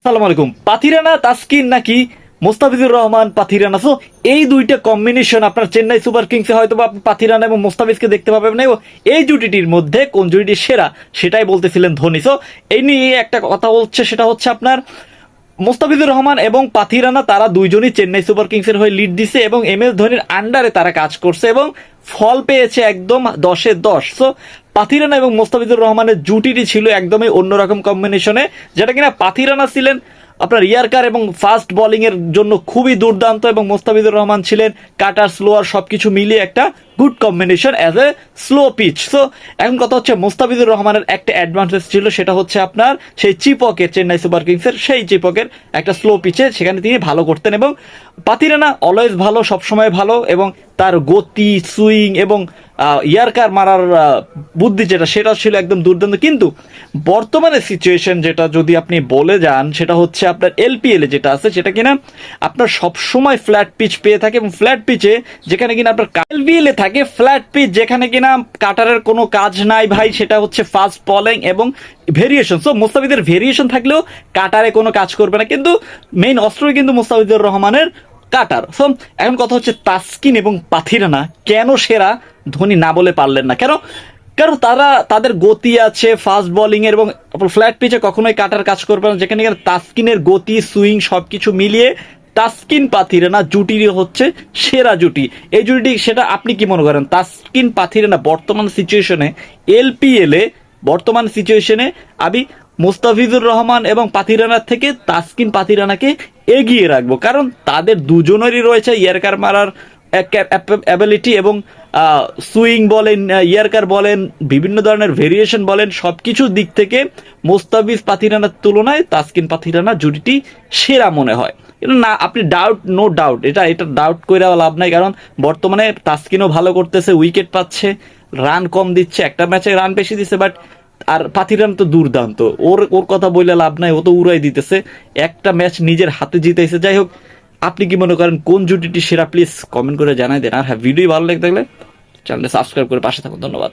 সালাম আলাইকুম। পাথিরানা তাসকিন নাকি মোস্তাফিজুর রহমান পাথিরানা, সো এই দুইটা কম্বিনেশন আপনার চেন্নাই সুপার কিংসে হয়তো বা পাথিরানা এবং মোস্তাফিজকে দেখতে পাবেন না, এবং এই জুটিটির মধ্যে কোন জুটিটি সেরা সেটাই বলতেছিলেন ধোনি। সো এই নিয়ে একটা কথা বলছে, সেটা হচ্ছে আপনার মোস্তাফিজুর রহমান এবং পাথিরানা তারা দুইজনই চেন্নাই সুপার কিংসের হয়ে লিড দিছে এবং এম এস ধোনির আন্ডারে তারা কাজ করছে এবং ফল পেয়েছে একদম 10-এ 10। সো পাথিরানা এবং মোস্তাফিজুর রহমানের জুটিটি ছিল একদমই অন্যরকম কম্বিনেশনে, যেটা কিনা পাথিরানা ছিলেন আপনার ইয়ারকার এবং ফাস্ট বোলিং এর জন্য খুবই দুর্দান্ত, এবং মোস্তাফিজুর রহমান ছিলেন কাটার স্লোয়ার সবকিছু মিলিয়ে একটা good combination as a slow pitch. So এখন কথা হচ্ছে মোস্তাফিজুর রহমানের একটা অ্যাডভান্টেজ ছিল, সেটা হচ্ছে আপনার সেই চিপকের চেন্নাই সুপার কিংসের সেই চিপকের একটা স্লো পিচে সেখানে তিনি ভালো করতেন, এবং পাথিরানা অলওয়েজ ভালো, সবসময় ভালো, এবং তার গতি, সুইং এবং ইয়ারকার মারার বুদ্ধি যেটা সেটা ছিল একদম দুর্দান্ত। কিন্তু বর্তমানে সিচুয়েশন যেটা যদি আপনি বলে যান, সেটা হচ্ছে আপনার এলপিএল যেটা আছে সেটা কিনা আপনার সবসময় ফ্ল্যাট পিচ পেয়ে থাকে, এবং ফ্ল্যাট পিচে যেখানে কিনা আপনার এলপিএল এ থাকে ফ্ল্যাট পিচ যেখানে কিনা কাটারের কোনো কাজ নাই ভাই, সেটা হচ্ছে ফাস্ট বলিং এবং ভেরিয়েশন। সো মোস্তাফিজের ভেরিয়েশন থাকলেও কাটারে কোনো কাজ করবে না, কিন্তু মেইন অস্ত্রই কিন্তু মোস্তাফিজুর রহমানের কাটার। সো এখন কথা হচ্ছে তাসকিন এবং পাথিরানা কেন সেরা ধোনি না বলে পারলেন না, কেন? কারণ তারা তাদের গতি আছে ফাস্ট বোলিং এর, এবং ফ্ল্যাট পিচে কখনোই কাটার কাজ করবে না, যেখানে তাসকিনের গতি, সুইং সবকিছু মিলিয়ে তাসকিন পাথিরানা জুটি হচ্ছে সেরা জুটি। এই জুটি সেটা আপনি কি মনে করেন? তাসকিন পাথিরানা বর্তমান সিচুয়েশনে এলপিএল এ বর্তমান সিচুয়েশনে আমি মোস্তাফিজুর রহমান এবং পাথিরানার থেকে তাসকিন পাথিরানাকে এগিয়ে রাখবো, কারণ তাদের দুজনেরই রয়েছে ইয়ারকার মারার অ্যাবিলিটি, এবং সুইং বলেন, ইয়ারকার বলেন, বিভিন্ন ধরনের ভেরিয়েশন বলেন, সব কিছুর দিক থেকে মোস্তাফিজ পাথিরানার তুলনায় তাসকিন পাথিরানা জুটিটি সেরা মনে হয়। এটা না, আপনি ডাউট, নো ডাউট, এটা ডাউট করে লাভ নাই, কারণ বর্তমানে তাসকিনও ভালো করতেছে, উইকেট পাচ্ছে, রান কম দিচ্ছে, একটা ম্যাচে রান বেশি দিচ্ছে, বাট আর পাথিরানা তো দুর্দান্ত, ওর ওর কথা বললে লাভ নাই, ও তো উড়াই দিতেছে, একটা ম্যাচ নিজের হাতে জিতেছে। যাই হোক, আপনি কি মনে করেন কোন জুটিটি সেরা? প্লিজ কমেন্ট করে জানাই দেন। আর হ্যাঁ, ভিডিও ভালো লেগে থাকলে চ্যানেলটা সাবস্ক্রাইব করে পাশে থাকুন। ধন্যবাদ।